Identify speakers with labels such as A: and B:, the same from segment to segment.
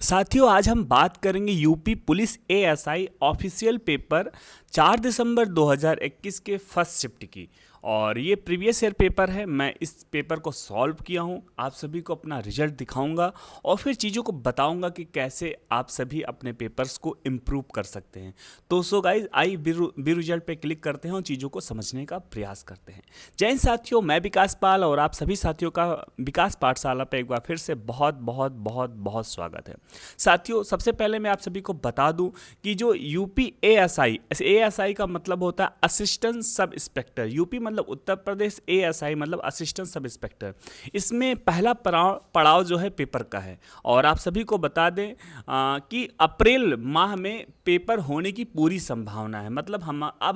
A: साथियों, आज हम बात करेंगे UP police ASI official paper 4 दिसंबर 2021 के फर्स्ट शिफ्ट की। और ये प्रीवियस ईयर पेपर है। मैं इस पेपर को सॉल्व किया हूँ, आप सभी को अपना रिजल्ट दिखाऊंगा और फिर चीज़ों को बताऊंगा कि कैसे आप सभी अपने पेपर्स को इम्प्रूव कर सकते हैं। तो सो गाइज, आई बी रिजल्ट पे क्लिक करते हैं और चीज़ों को समझने का प्रयास करते हैं। जय हिंद साथियों, मैं विकास पाल और आप सभी साथियों का विकास पाठशाला पे एक बार फिर से बहुत बहुत बहुत बहुत स्वागत है। साथियों, सबसे पहले मैं आप सभी को बता दूं कि जो यूपी एएसआई का मतलब होता है असिस्टेंट सब इंस्पेक्टर। यूपी मतलब उत्तर प्रदेश, एएसआई मतलब असिस्टेंट सब इंस्पेक्टर। इसमें पहला पड़ाव जो है पेपर का है। और आप सभी को बता दें कि अप्रैल माह में पेपर होने की पूरी संभावना है। मतलब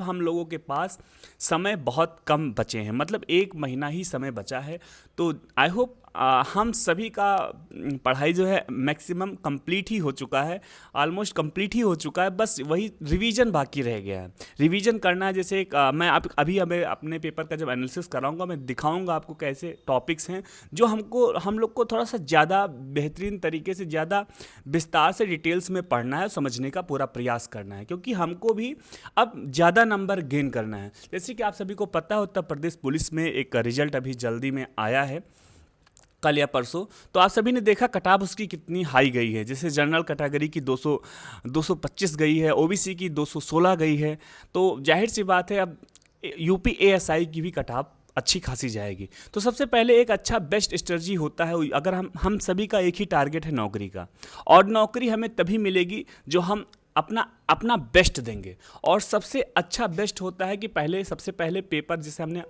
A: हम लोगों के पास समय बहुत कम बचे हैं, मतलब 1 महीना ही समय बचा है। तो आई होप हम सभी का पढ़ाई जो है मैक्सिमम कंप्लीट ही हो चुका है, ऑलमोस्ट कंप्लीट ही हो चुका है। बस वही रिवीजन बाकी रह गया है। रिवीजन करना है, जैसे मैं अभी अपने पेपर का जब एनालिसिस कराऊंगा मैं दिखाऊंगा आपको कैसे टॉपिक्स हैं जो हम लोग को थोड़ा सा ज़्यादा बेहतरीन तरीके से, ज़्यादा विस्तार से डिटेल्स में पढ़ना है, समझने का पूरा प्रयास करना है, क्योंकि हमको भी अब ज़्यादा नंबर गेन करना है। जैसे कि आप सभी को पता है, उत्तर प्रदेश पुलिस में एक रिजल्ट अभी जल्दी में आया है, कल या परसों। तो आप सभी ने देखा कटाप उसकी कितनी हाई गई है। जैसे जनरल कैटेगरी की 225 गई है, ओबीसी की 216 गई है। तो जाहिर सी बात है अब यूपी एएसआई की भी कटाप अच्छी खासी जाएगी। तो सबसे पहले एक अच्छा बेस्ट स्ट्रेटजी होता है, अगर हम सभी का एक ही टारगेट है नौकरी का, और नौकरी हमें तभी मिलेगी जो हम अपना अपना बेस्ट देंगे। और सबसे अच्छा बेस्ट होता है कि सबसे पहले पेपर, जिसे हमने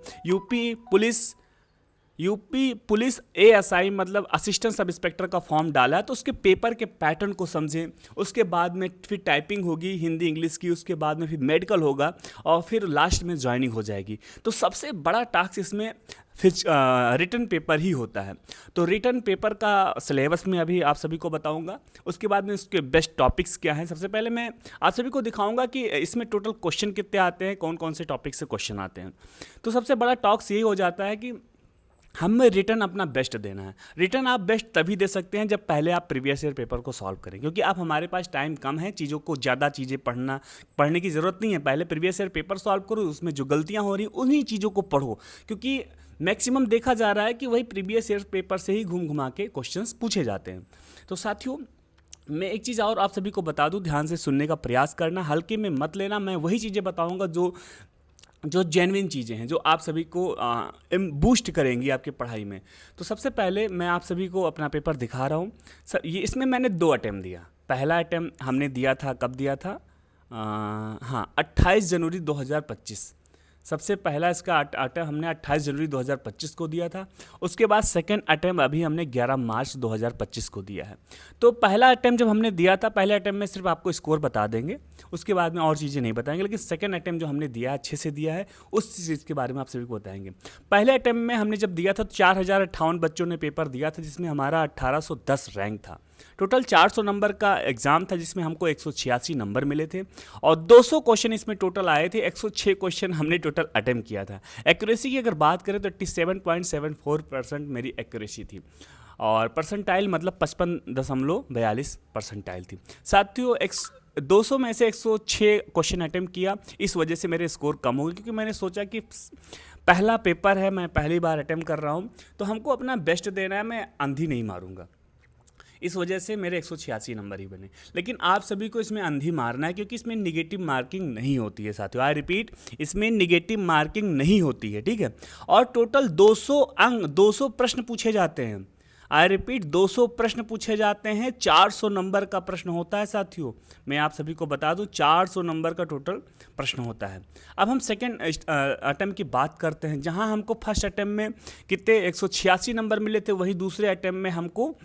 A: यूपी पुलिस एएसआई मतलब असिस्टेंट सब इंस्पेक्टर का फॉर्म डाला है, तो उसके पेपर के पैटर्न को समझें। उसके बाद में फिर टाइपिंग होगी हिंदी इंग्लिश की, उसके बाद में फिर मेडिकल होगा और फिर लास्ट में ज्वाइनिंग हो जाएगी। तो सबसे बड़ा टास्क इसमें फिर रिटन पेपर ही होता है। तो रिटन पेपर का सिलेबस में अभी आप सभी को बताऊंगा, उसके बाद में उसके बेस्ट टॉपिक्स क्या हैं। सबसे पहले मैं आप सभी को दिखाऊंगा कि इसमें टोटल क्वेश्चन कितने आते हैं, कौन कौन से टॉपिक से क्वेश्चन आते हैं। तो सबसे बड़ा टॉक्स यही हो जाता है कि हमें रिटर्न अपना बेस्ट देना है। रिटर्न आप बेस्ट तभी दे सकते हैं जब पहले आप प्रीवियस ईयर पेपर को सॉल्व करें, क्योंकि अब हमारे पास टाइम कम है, ज़्यादा चीज़ें पढ़ने की ज़रूरत नहीं है। पहले प्रीवियस ईयर पेपर सॉल्व करो, उसमें जो गलतियां हो रही उन्हीं चीज़ों को पढ़ो, क्योंकि मैक्सिमम देखा जा रहा है कि वही प्रीवियस ईयर पेपर से ही घूम घुमा के क्वेश्चंस पूछे जाते हैं। तो साथियों, मैं एक चीज़ और आप सभी को बता दूं, ध्यान से सुनने का प्रयास करना, हल्के में मत लेना। मैं वही चीज़ें बताऊंगा जो जेन्युइन चीज़ें हैं, जो आप सभी को बूस्ट करेंगी आपकी पढ़ाई में। तो सबसे पहले मैं आप सभी को अपना पेपर दिखा रहा हूँ। ये इसमें मैंने 2 अटैम्प्ट दिया। पहला अटैम्प्ट हमने दिया था, कब दिया था? हाँ, 28 जनवरी 2025। सबसे पहला इसका अटैम्प्ट हमने 28 जनवरी 2025 को दिया था। उसके बाद सेकंड अटैम्प्ट अभी हमने 11 मार्च 2025 को दिया है। तो पहला अटैम्प्ट जब हमने दिया था, पहले अटैम्प्ट में सिर्फ आपको स्कोर बता देंगे, उसके बाद में और चीज़ें नहीं बताएंगे। लेकिन सेकंड अटैम्प्ट जो हमने दिया है, अच्छे से दिया है, उस चीज़ के बारे में आप सभी को बताएंगे। पहले अटैम्प्ट में हमने जब दिया था तो 4058 बच्चों ने पेपर दिया था, जिसमें हमारा 1810 रैंक था। टोटल 400 नंबर का एग्जाम था, जिसमें हमको 186 नंबर मिले थे और 200 क्वेश्चन इसमें टोटल आए थे। 106 क्वेश्चन हमने टोटल अटेम्प्ट किया था। एक्यूरेसी की अगर बात करें तो 87.74% मेरी एक्यूरेसी थी, और परसेंटाइल मतलब 55.42 परसेंटाइल थी। साथियों, 200 में से 106 क्वेश्चन अटेम्प्ट किया, इस वजह से मेरे स्कोर कम हो गए, क्योंकि मैंने सोचा कि पहला पेपर है, मैं पहली बार अटेम्प्ट कर रहा हूँ, तो हमको अपना बेस्ट देना है, मैं अंधी नहीं मारूंगा। इस वजह से मेरे 186 नंबर ही बने। लेकिन आप सभी को इसमें अंधी मारना है, क्योंकि इसमें निगेटिव मार्किंग नहीं होती है साथियों। आई रिपीट, इसमें निगेटिव मार्किंग नहीं होती है, ठीक है। और टोटल 200 अंक, 200 प्रश्न पूछे जाते हैं। आई रिपीट, 200 प्रश्न पूछे जाते हैं। 400 नंबर का प्रश्न होता है साथियों। मैं आप सभी को बता दूं, 400 नंबर का टोटल प्रश्न होता है। अब हम सेकेंड अटेम्प्ट की बात करते हैं, जहां हमको फर्स्ट अटेम्प्ट में कितने 186 नंबर मिले थे, वही दूसरे अटेम्प्ट में हमको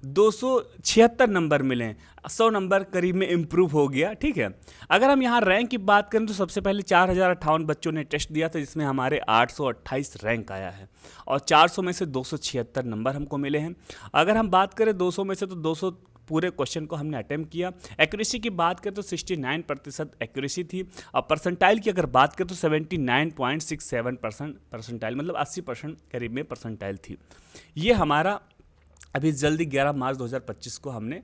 A: 276 नंबर मिले। 100 नंबर करीब में इम्प्रूव हो गया, ठीक है। अगर हम यहाँ रैंक की बात करें तो सबसे पहले 4058 बच्चों ने टेस्ट दिया था, जिसमें हमारे 828 रैंक आया है, और 400 में से 276 नंबर हमको मिले हैं। अगर हम बात करें 200 में से, तो 200 पूरे क्वेश्चन को हमने अटेम्प्ट किया। एक्यूरेसी की बात करें तो 69% एक्यूरेसी थी, और परसेंटाइल की अगर बात करें तो 79.67% परसेंटाइल, मतलब 80% करीब में परसेंटाइल थी। ये हमारा अभी जल्दी 11 मार्च 2025 को हमने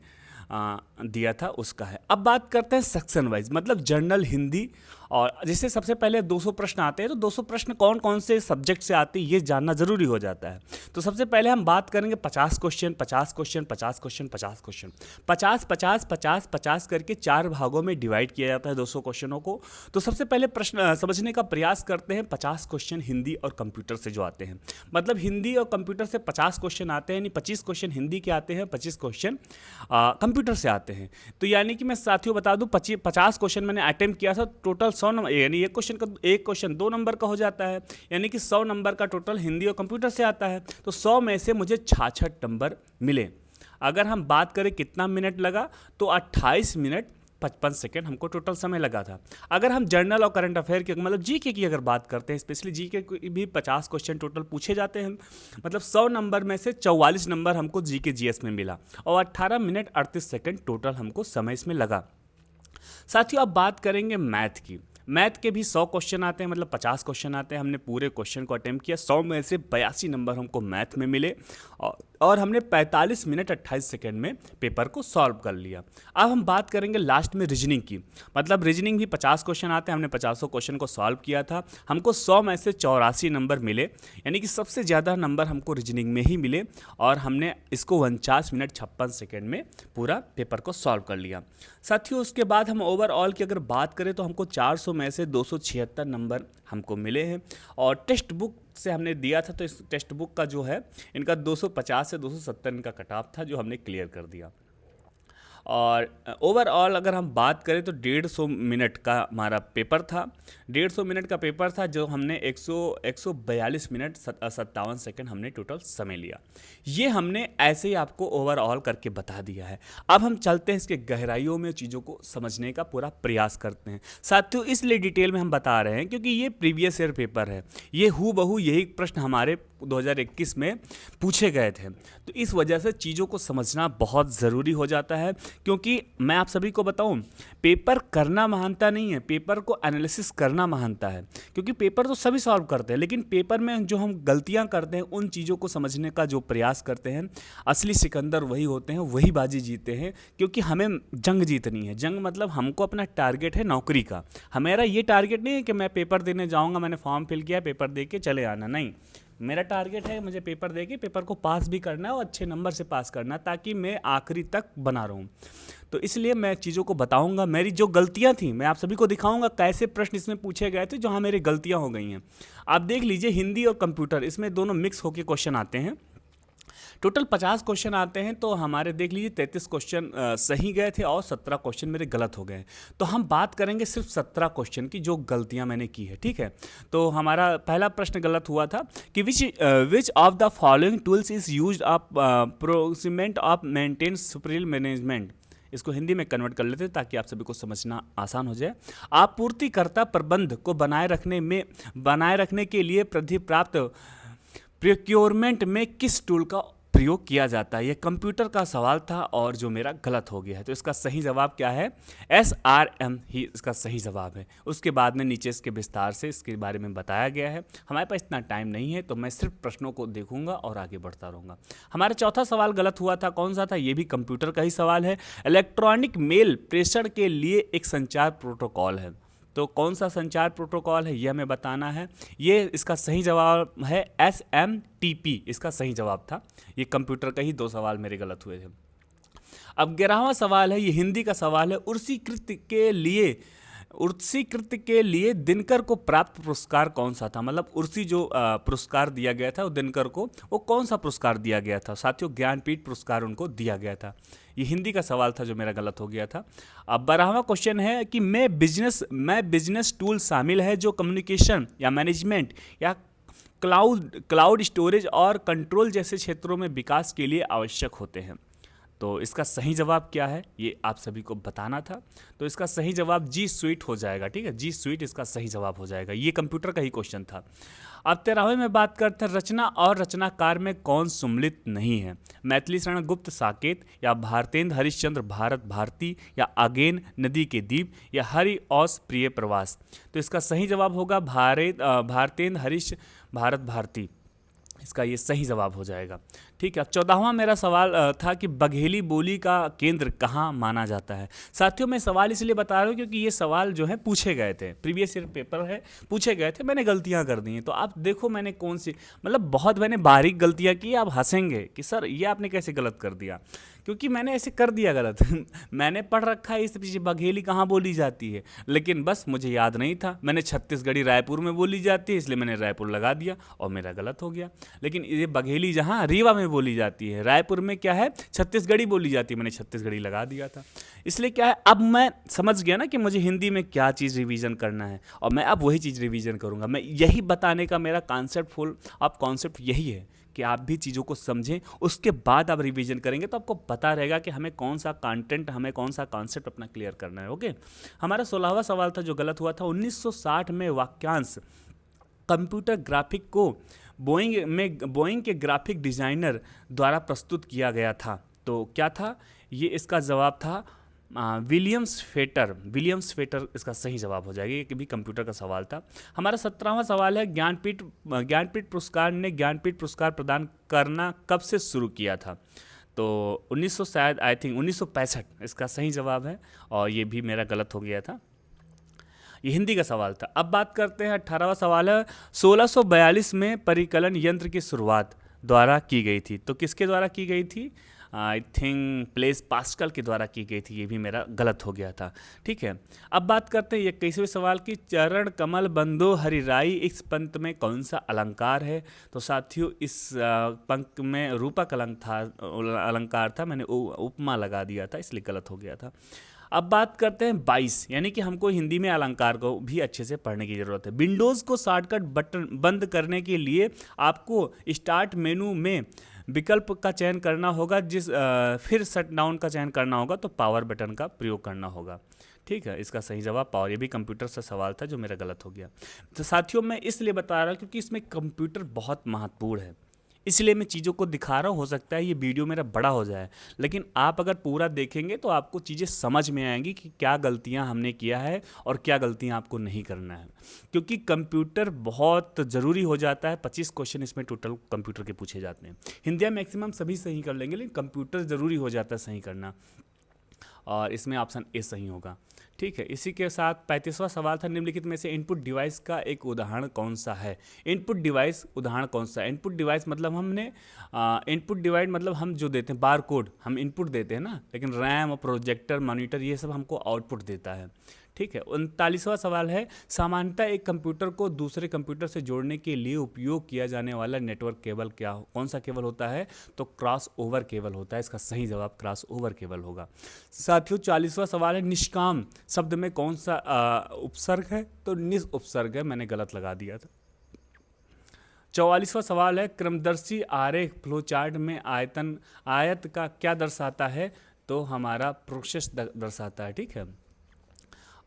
A: दिया था उसका है। अब बात करते हैं सेक्शन वाइज, मतलब जनरल हिंदी। और जैसे सबसे पहले 200 प्रश्न आते हैं, तो 200 प्रश्न कौन कौन से सब्जेक्ट से आते हैं ये जानना ज़रूरी हो जाता है। तो सबसे पहले हम बात करेंगे 50 क्वेश्चन 50 क्वेश्चन 50 क्वेश्चन 50 क्वेश्चन 50 50 50 50 करके 4 भागों में डिवाइड किया जाता है 200 क्वेश्चनों को। तो सबसे पहले प्रश्न समझने का प्रयास करते हैं 50 क्वेश्चन हिंदी और कंप्यूटर से जो आते हैं। मतलब हिंदी और कंप्यूटर से 50 क्वेश्चन आते हैं, यानी 25 क्वेश्चन हिंदी के आते हैं, 25 क्वेश्चन कंप्यूटर से आते हैं। तो यानी कि मैं साथियों बता दूं 50 क्वेश्चन मैंने अटेम्प्ट किया था, टोटल 100 नंबर, यानी एक क्वेश्चन 2 नंबर का हो जाता है, यानी कि 100 नंबर का टोटल हिंदी और कंप्यूटर से आता है। तो 100 में से मुझे 66 नंबर मिले। अगर हम बात करें कितना मिनट लगा, तो 28 मिनट 55 सेकेंड हमको टोटल समय लगा था। अगर हम जर्नल और करंट अफेयर की मतलब जीके की अगर बात करते हैं, स्पेशली जीके की भी 50 क्वेश्चन टोटल पूछे जाते हैं। मतलब 100 नंबर में से 44 नंबर हमको जीके जीएस में मिला और 18 मिनट 38 सेकेंड टोटल हमको समय इसमें लगा। साथियों अब बात करेंगे मैथ की। मैथ के भी 100 क्वेश्चन आते हैं, मतलब 50 क्वेश्चन आते हैं। हमने पूरे क्वेश्चन को अटेम्प्ट किया, 100 में से 82 नंबर हमको मैथ में मिले और हमने 45 मिनट 28 सेकेंड में पेपर को सॉल्व कर लिया। अब हम बात करेंगे लास्ट में रीजनिंग की। मतलब रीजनिंग भी 50 क्वेश्चन आते हैं, हमने 50 क्वेश्चन को सॉल्व किया था। हमको 100 में से 84 नंबर मिले, यानी कि सबसे ज़्यादा नंबर हमको रीजनिंग में ही मिले और हमने इसको 49 मिनट 56 सेकेंड में पूरा पेपर को सॉल्व कर लिया। साथियों उसके बाद हम ओवरऑल की अगर बात करें तो हमको 400 में से 276 नंबर हमको मिले हैं और टेक्स्ट बुक से हमने दिया था, तो इस टेक्स्ट बुक का जो है इनका 250 से 270 इनका कट ऑफ था, जो हमने क्लियर कर दिया। और ओवरऑल अगर हम बात करें तो 150 मिनट का हमारा पेपर था। 150 मिनट का पेपर था, जो हमने 142 मिनट 57 सेकंड हमने टोटल समय लिया। ये हमने ऐसे ही आपको ओवरऑल करके बता दिया है। अब हम चलते हैं इसके गहराइयों में, चीज़ों को समझने का पूरा प्रयास करते हैं। साथियों इसलिए डिटेल में हम बता रहे हैं क्योंकि ये प्रीवियस ईयर पेपर है, ये हूबहू यही प्रश्न हमारे 2021 में पूछे गए थे। तो इस वजह से चीज़ों को समझना बहुत ज़रूरी हो जाता है, क्योंकि मैं आप सभी को बताऊं, पेपर करना महानता नहीं है, पेपर को एनालिसिस करना महानता है। क्योंकि पेपर तो सभी सॉल्व करते हैं, लेकिन पेपर में जो हम गलतियां करते हैं, उन चीज़ों को समझने का जो प्रयास करते हैं, असली सिकंदर वही होते हैं, वही बाजी जीते हैं। क्योंकि हमें जंग जीतनी है। जंग मतलब हमको अपना टारगेट है नौकरी का। हमारा ये टारगेट नहीं है कि मैं पेपर देने जाऊँगा, मैंने फॉर्म फिल किया, पेपर दे के चले आना, नहीं। मेरा टारगेट है मुझे पेपर देके पेपर को पास भी करना है और अच्छे नंबर से पास करना है, ताकि मैं आखिरी तक बना रहूं। तो इसलिए मैं चीज़ों को बताऊंगा, मेरी जो गलतियां थी मैं आप सभी को दिखाऊंगा, कैसे प्रश्न इसमें पूछे गए थे जहां मेरी गलतियां हो गई हैं। आप देख लीजिए, हिंदी और कंप्यूटर इसमें दोनों मिक्स होकर क्वेश्चन आते हैं। टोटल 50 क्वेश्चन आते हैं, तो हमारे देख लीजिए 33 क्वेश्चन सही गए थे और 17 क्वेश्चन मेरे गलत हो गए। तो हम बात करेंगे सिर्फ 17 क्वेश्चन की जो गलतियां मैंने की है, ठीक है। तो हमारा पहला प्रश्न गलत हुआ था कि which of the following tools is used approximate of maintain superior management. इसको हिंदी में कन्वर्ट कर लेते हैं ताकि आप सभी को समझना आसान हो जाए। आपूर्तिकर्ता प्रबंध को बनाए रखने के लिए प्राप्त प्रोक्योरमेंट में किस टूल का प्रयोग किया जाता है। ये कंप्यूटर का सवाल था और जो मेरा गलत हो गया है। तो इसका सही जवाब क्या है? SRM ही इसका सही जवाब है। उसके बाद में नीचे इसके विस्तार से इसके बारे में बताया गया है। हमारे पास इतना टाइम नहीं है, तो मैं सिर्फ प्रश्नों को देखूंगा और आगे बढ़ता रहूँगा। हमारा चौथा सवाल गलत हुआ था, कौन सा था? ये भी कंप्यूटर का ही सवाल है। इलेक्ट्रॉनिक मेल प्रेषण के लिए एक संचार प्रोटोकॉल है। तो कौन सा संचार प्रोटोकॉल है, यह हमें बताना है। ये इसका सही जवाब है SMTP, इसका सही जवाब था। ये कंप्यूटर का ही 2 सवाल मेरे गलत हुए थे। अब 11वां सवाल है, ये हिंदी का सवाल है। उर्सी कृत्य के लिए दिनकर को प्राप्त पुरस्कार कौन सा था? मतलब उर्सी जो पुरस्कार दिया गया था वो दिनकर को, वो कौन सा पुरस्कार दिया गया था? साथियों ज्ञानपीठ पुरस्कार उनको दिया गया था। ये हिंदी का सवाल था जो मेरा गलत हो गया था। अब 12वां क्वेश्चन है कि मैं बिजनेस टूल शामिल है जो कम्युनिकेशन या मैनेजमेंट या क्लाउड स्टोरेज और कंट्रोल जैसे क्षेत्रों में विकास के लिए आवश्यक होते हैं। तो इसका सही जवाब क्या है, ये आप सभी को बताना था। तो इसका सही जवाब G Suite हो जाएगा, ठीक है। G Suite इसका सही जवाब हो जाएगा। ये कंप्यूटर का ही क्वेश्चन था। अब 13वें में बात करते हैं, रचना और रचनाकार में कौन सम्मिलित नहीं है? मैथिली शरण गुप्त साकेत, या भारतेंद्र हरिश्चंद्र भारत भारती, या आगेन नदी के द्वीप, या हरि औस प्रिय प्रवास। तो इसका सही जवाब होगा भारतेंद्र हरीश भारत भारती। इसका ये सही जवाब हो जाएगा। ठीक है, अब 14वां मेरा सवाल था कि बघेली बोली का केंद्र कहाँ माना जाता है। साथियों, मैं सवाल इसलिए बता रहा हूँ क्योंकि ये सवाल जो है पूछे गए थे, प्रीवियस ईयर पेपर है, पूछे गए थे, मैंने गलतियाँ कर दी हैं। तो आप देखो मैंने कौन सी, मतलब बहुत मैंने बारीक गलतियाँ की। आप हंसेंगे कि सर ये आपने कैसे गलत कर दिया, क्योंकि मैंने ऐसे कर दिया गलत मैंने पढ़ रखा है इस पीछे बघेली कहाँ बोली जाती है, लेकिन बस मुझे याद नहीं था। मैंने छत्तीसगढ़ी रायपुर में बोली जाती है इसलिए मैंने रायपुर लगा दिया और मेरा गलत हो गया। लेकिन ये बघेली जहाँ रीवा में बोली जाती है, रायपुर में क्या है छत्तीसगढ़ी बोली जाती है, मैंने छत्तीसगढ़ी लगा दिया था। इसलिए क्या है, अब मैं समझ गया ना कि मुझे हिंदी में क्या चीज़ रिवीजन करना है और मैं अब वही चीज़ रिवीजन करूँगा। मैं यही बताने का मेरा कॉन्सेप्ट यही है कि आप भी चीज़ों को समझें, उसके बाद आप रिवीजन करेंगे तो आपको पता रहेगा कि हमें कौन सा कंटेंट, हमें कौन सा कॉन्सेप्ट अपना क्लियर करना है। ओके, हमारा 16वां सवाल था जो गलत हुआ था। 1960 में वाक्यांश कंप्यूटर ग्राफिक को बोइंग के ग्राफिक डिज़ाइनर द्वारा प्रस्तुत किया गया था। तो क्या था ये, इसका जवाब था विलियम्स फेटर इसका सही जवाब हो जाएगा। ये भी कंप्यूटर का सवाल था। हमारा 17वां सवाल है, ज्ञानपीठ पुरस्कार प्रदान करना कब से शुरू किया था। तो 1965 इसका सही जवाब है और ये भी मेरा गलत हो गया था। ये हिंदी का सवाल था। अब बात करते हैं 18वां सवाल है, 1642 में परिकलन यंत्र की शुरुआत द्वारा की गई थी। तो किसके द्वारा की गई थी, आई थिंक प्लेस पास्कल के द्वारा की गई थी। ये भी मेरा गलत हो गया था। ठीक है, अब बात करते हैं 21वें सवाल की, चरण कमल बंदो हरिराई इस पंक्ति में कौन सा अलंकार है। तो साथियों इस पंक्ति में रूपक अलंकार था, मैंने उपमा लगा दिया था इसलिए गलत हो गया था। अब बात करते हैं 22, यानी कि हमको हिंदी में अलंकार को भी अच्छे से पढ़ने की ज़रूरत है। विंडोज़ को शॉर्टकट बटन बंद करने के लिए आपको स्टार्ट मेनू में विकल्प का चयन करना होगा, फिर शट डाउन का चयन करना होगा, तो पावर बटन का प्रयोग करना होगा। ठीक है, इसका सही जवाब पावर। ये भी कंप्यूटर से सवाल था जो मेरा गलत हो गया। तो साथियों मैं इसलिए बता रहा हूँ क्योंकि इसमें कंप्यूटर बहुत महत्वपूर्ण है, इसलिए मैं चीज़ों को दिखा रहा हूँ। हो सकता है ये वीडियो मेरा बड़ा हो जाए, लेकिन आप अगर पूरा देखेंगे तो आपको चीज़ें समझ में आएंगी कि क्या गलतियाँ हमने किया है और क्या गलतियाँ आपको नहीं करना है, क्योंकि कंप्यूटर बहुत ज़रूरी हो जाता है। 25 क्वेश्चन इसमें टोटल कंप्यूटर के पूछे जाते हैं। हिंदी मैक्सिमम सभी सही कर लेंगे, लेकिन कंप्यूटर ज़रूरी हो जाता है सही करना, और इसमें ऑप्शन ए सही होगा। ठीक है, इसी के साथ 35वां सवाल था, निम्नलिखित में से इनपुट डिवाइस का एक उदाहरण कौन सा है। इनपुट डिवाइस उदाहरण कौन सा है। इनपुट डिवाइस मतलब इनपुट डिवाइस मतलब हम जो देते हैं बार कोड, हम इनपुट देते हैं ना, लेकिन रैम और प्रोजेक्टर मॉनिटर ये सब हमको आउटपुट देता है। ठीक है, 39वां सवाल है, सामान्यतः एक कंप्यूटर को दूसरे कंप्यूटर से जोड़ने के लिए उपयोग किया जाने वाला नेटवर्क केबल कौन सा केबल होता है। तो क्रॉस ओवर केबल होता है। इसका सही जवाब क्रॉस ओवर केबल होगा। साथियों 40वां सवाल है, निष्काम शब्द में कौन सा उपसर्ग है। तो निस उपसर्ग है, मैंने गलत लगा दिया था। 44वां सवाल है, क्रमदर्शी आरेख फ्लोचार्ट में आयत का क्या दर्शाता है। तो हमारा प्रोसेस दर्शाता है। ठीक है,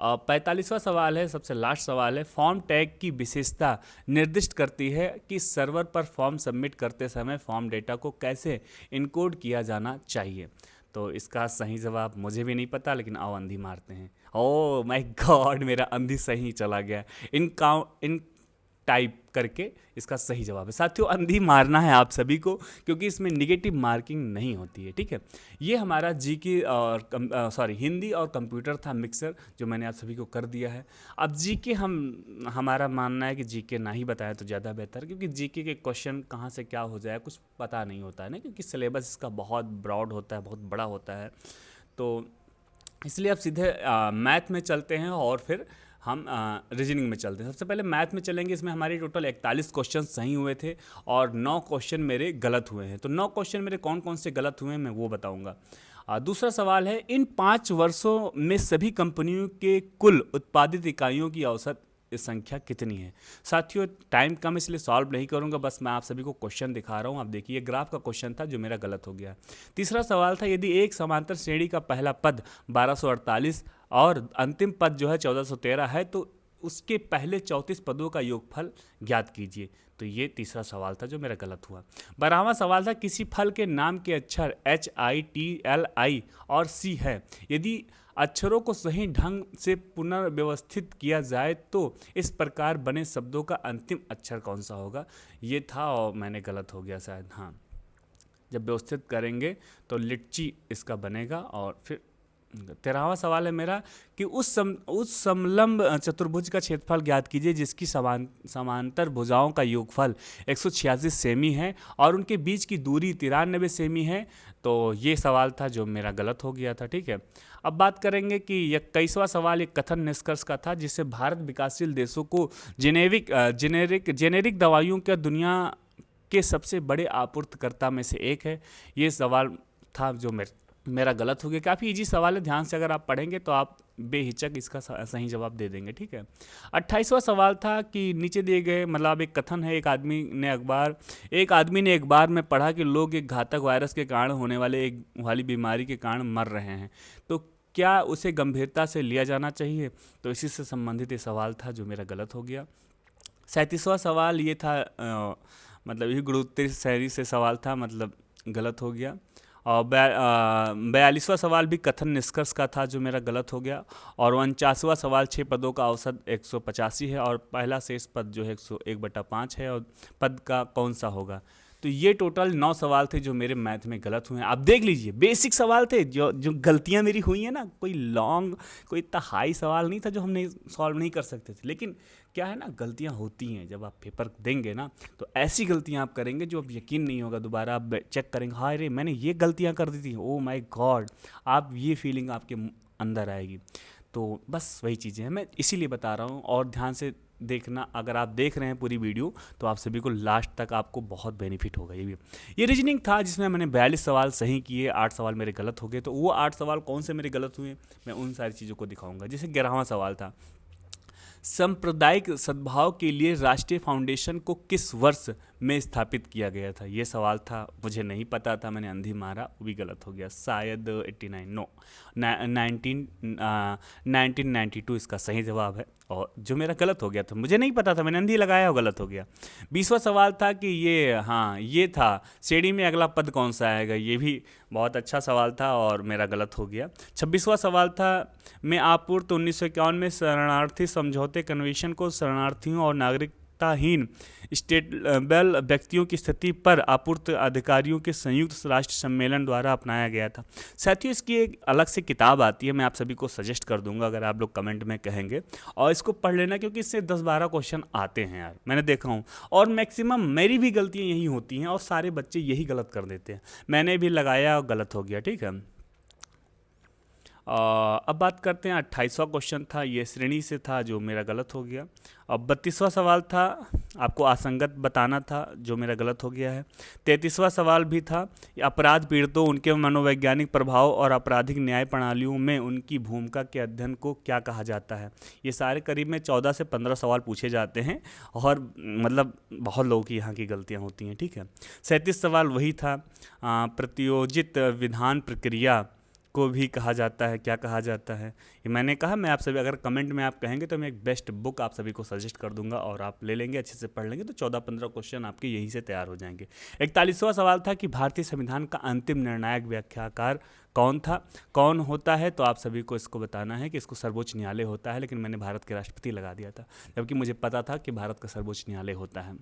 A: 45वां सवाल है, सबसे लास्ट सवाल है, फॉर्म टैग की विशेषता निर्दिष्ट करती है कि सर्वर पर फॉर्म सबमिट करते समय फॉर्म डेटा को कैसे इनकोड किया जाना चाहिए। तो इसका सही जवाब मुझे भी नहीं पता, लेकिन आओ अंधी मारते हैं। ओह माय गॉड, मेरा अंधी सही चला गया। इन टाइप करके इसका सही जवाब है। साथियों अंधी मारना है आप सभी को, क्योंकि इसमें निगेटिव मार्किंग नहीं होती है। ठीक है, ये हमारा जीके और हिंदी और कंप्यूटर था मिक्सर, जो मैंने आप सभी को कर दिया है। अब जीके हमारा मानना है कि जीके ना ही बताया तो ज़्यादा बेहतर, क्योंकि जीके के क्वेश्चन कहाँ से क्या हो जाए कुछ पता नहीं होता है ना, क्योंकि सिलेबस इसका बहुत ब्रॉड होता है, बहुत बड़ा होता है। तो इसलिए अब सीधे मैथ में चलते हैं और फिर हम रीजनिंग में चलते हैं। सबसे पहले मैथ में चलेंगे। इसमें हमारी टोटल 41 क्वेश्चन सही हुए थे और 9 क्वेश्चन मेरे गलत हुए हैं। तो 9 क्वेश्चन मेरे कौन कौन से गलत हुए हैं मैं वो बताऊंगा। दूसरा सवाल है, इन 5 वर्षों में सभी कंपनियों के कुल उत्पादित इकाइयों की औसत संख्या कितनी है। साथियों टाइम कम इसलिए सॉल्व नहीं करूंगा, बस मैं आप सभी को क्वेश्चन दिखा रहा हूं। आप देखिए ग्राफ का क्वेश्चन था जो मेरा गलत हो गया। तीसरा सवाल था, यदि एक समांतर श्रेणी का पहला पद 1248 और अंतिम पद जो है 1413 है, तो उसके पहले 34 पदों का योगफल ज्ञात कीजिए। तो ये तीसरा सवाल था जो मेरा गलत हुआ। 12वां सवाल था किसी फल के नाम के अक्षर HITLI और C है, यदि अक्षरों को सही ढंग से पुनर्व्यवस्थित किया जाए तो इस प्रकार बने शब्दों का अंतिम अक्षर कौन सा होगा। ये था और मैंने गलत हो गया शायद। हाँ, जब व्यवस्थित करेंगे तो लिच्ची इसका बनेगा। और फिर 13वां सवाल है मेरा कि उस समलंब चतुर्भुज का क्षेत्रफल ज्ञात कीजिए जिसकी समांतर भुजाओं का योगफल 186 सेमी है और उनके बीच की दूरी 93 सेमी है। तो ये सवाल था जो मेरा गलत हो गया था। ठीक है, अब बात करेंगे कि 21वां सवाल एक कथन निष्कर्ष का था जिससे भारत विकासशील देशों को जेनेरिक दवाइयों का दुनिया के सबसे बड़े आपूर्तिकर्ता में से एक है। ये सवाल था जो मेरा गलत हो गया। काफ़ी इजी सवाल है, ध्यान से अगर आप पढ़ेंगे तो आप बेहिचक इसका सही जवाब दे देंगे। ठीक है, 28वां सवाल था कि नीचे दिए गए मतलब एक कथन है, एक आदमी ने एक बार में पढ़ा कि लोग एक घातक वायरस के कारण होने वाली बीमारी के कारण मर रहे हैं, तो क्या उसे गंभीरता से लिया जाना चाहिए। तो इसी से संबंधित ये सवाल था जो मेरा गलत हो गया। 37वां सवाल ये था मतलब ये गुणोत्तरी श्रेणी से सवाल था, मतलब गलत हो गया। और 42वां सवाल भी कथन निष्कर्ष का था जो मेरा गलत हो गया। और 49वां सवाल 6 पदों का औसत 185 है और पहला शेष पद जो है 101/5 है और पद का कौन सा होगा। तो ये टोटल 9 सवाल थे जो मेरे मैथ में गलत हुए हैं। आप देख लीजिए, बेसिक सवाल थे। जो गलतियां मेरी हुई हैं ना, कोई इतना हाई सवाल नहीं था जो हम नहीं सॉल्व नहीं कर सकते थे। लेकिन क्या है ना, गलतियां होती हैं। जब आप पेपर देंगे ना तो ऐसी गलतियां आप करेंगे जो अब यकीन नहीं होगा, दोबारा आप चेक करेंगे, हाय रे मैंने ये गलतियां कर दी थी, ओ माय गॉड, आप ये फीलिंग आपके अंदर आएगी। तो बस वही चीज़ें हैं, मैं इसीलिए बता रहा हूँ। और ध्यान से देखना, अगर आप देख रहे हैं पूरी वीडियो तो आप सभी को लास्ट तक आपको बहुत बेनिफिट होगा। ये रीजनिंग था जिसमें मैंने 42 सवाल सही किए, 8 सवाल मेरे गलत हो गए। तो वो 8 सवाल कौन से मेरे गलत हुए मैं उन सारी चीज़ों को दिखाऊंगा। जैसे 11वां सवाल था सांप्रदायिक सद्भाव के लिए राष्ट्रीय फाउंडेशन को किस वर्ष में स्थापित किया गया था। ये सवाल था, मुझे नहीं पता था, मैंने अंधी मारा, वो भी गलत हो गया। शायद 1992 इसका सही जवाब है। और जो मेरा गलत हो गया था, मुझे नहीं पता था, मैंने अंधी लगाया और गलत हो गया। 20वां सवाल था कि ये था श्रेणी में अगला पद कौन सा आएगा। ये भी बहुत अच्छा सवाल था और मेरा गलत हो गया। 26वां सवाल था में आपूर्त 1951 में शरणार्थी समझौते कन्वेंशन को शरणार्थियों और नागरिकताहीन स्टेटेबल व्यक्तियों की स्थिति पर आपूर्ति अधिकारियों के संयुक्त राष्ट्र सम्मेलन द्वारा अपनाया गया था। साथियों, इसकी एक अलग से किताब आती है, मैं आप सभी को सजेस्ट कर दूंगा अगर आप लोग कमेंट में कहेंगे, और इसको पढ़ लेना क्योंकि इससे 10-12 क्वेश्चन आते हैं यार, मैंने देखा हूँ। और मैक्सिमम मेरी भी गलतियाँ यही होती हैं और सारे बच्चे यही गलत कर देते हैं। मैंने भी लगाया और गलत हो गया। ठीक है, अब बात करते हैं 28वां क्वेश्चन था, ये श्रेणी से था जो मेरा गलत हो गया। अब 32वां सवाल था, आपको असंगत बताना था जो मेरा गलत हो गया है। 33वां सवाल भी था, अपराध पीड़ितों, उनके मनोवैज्ञानिक प्रभाव और आपराधिक न्याय प्रणालियों में उनकी भूमिका के अध्ययन को क्या कहा जाता है। ये सारे करीब में 14 से 15 सवाल पूछे जाते हैं और मतलब बहुत लोगों की यहाँ की गलतियाँ होती हैं। ठीक है, 37 सवाल वही था, प्रतियोजित विधान प्रक्रिया को भी कहा जाता है, क्या कहा जाता है। ये मैंने कहा, मैं आप सभी अगर कमेंट में आप कहेंगे तो मैं एक बेस्ट बुक आप सभी को सजेस्ट कर दूंगा और आप ले लेंगे, अच्छे से पढ़ लेंगे तो 14-15 क्वेश्चन आपके यहीं से तैयार हो जाएंगे। 41वां सवाल था कि भारतीय संविधान का अंतिम निर्णायक व्याख्याकार कौन था, कौन होता है। तो आप सभी को इसको बताना है कि इसको सर्वोच्च न्यायालय होता है, लेकिन मैंने भारत के राष्ट्रपति लगा दिया था, जबकि मुझे पता था कि भारत का सर्वोच्च न्यायालय होता है।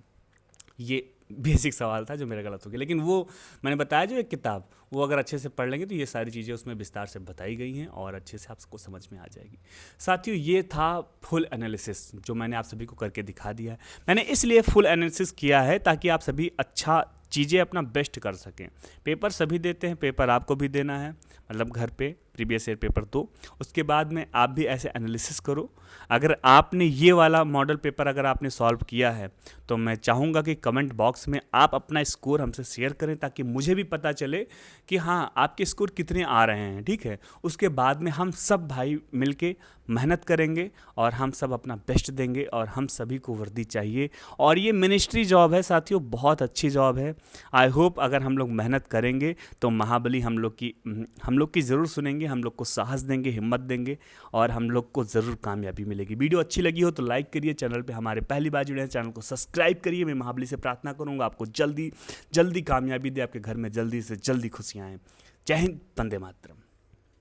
A: ये बेसिक सवाल था जो मेरा गलत हो गया, लेकिन वो मैंने बताया जो एक किताब, वो अगर अच्छे से पढ़ लेंगे तो ये सारी चीज़ें उसमें विस्तार से बताई गई हैं और अच्छे से आपको समझ में आ जाएगी। साथियों, ये था फुल एनालिसिस जो मैंने आप सभी को करके दिखा दिया है। मैंने इसलिए फुल एनालिसिस किया है ताकि आप सभी अच्छा चीज़ें अपना बेस्ट कर सकें। पेपर सभी देते हैं, पेपर आपको भी देना है, मतलब घर पे प्रीवियस ईयर पेपर 2, उसके बाद में आप भी ऐसे एनालिसिस करो। अगर आपने ये वाला मॉडल पेपर अगर आपने सॉल्व किया है तो मैं चाहूँगा कि कमेंट बॉक्स में आप अपना स्कोर हमसे शेयर करें ताकि मुझे भी पता चले कि हाँ आपके स्कोर कितने आ रहे हैं। ठीक है, उसके बाद में हम सब भाई मिलके मेहनत करेंगे और हम सब अपना बेस्ट देंगे और हम सभी को वर्दी चाहिए। और ये मिनिस्ट्री जॉब है साथियों, बहुत अच्छी जॉब है। आई होप अगर हम लोग मेहनत करेंगे तो महाबली हम लोग की ज़रूर सुनेंगे, करेंगे, हम लोग को साहस देंगे, हिम्मत देंगे और हम लोग को ज़रूर कामयाबी मिलेगी। वीडियो अच्छी लगी हो तो लाइक करिए, चैनल पे हमारे पहली बार जुड़े हैं चैनल को सब्सक्राइब करिए। मैं महाबली से प्रार्थना करूँगा आपको जल्दी जल्दी कामयाबी दे, आपके घर में जल्दी से जल्दी खुशियाँ आएँ। जय हिंद, वंदे मातरम।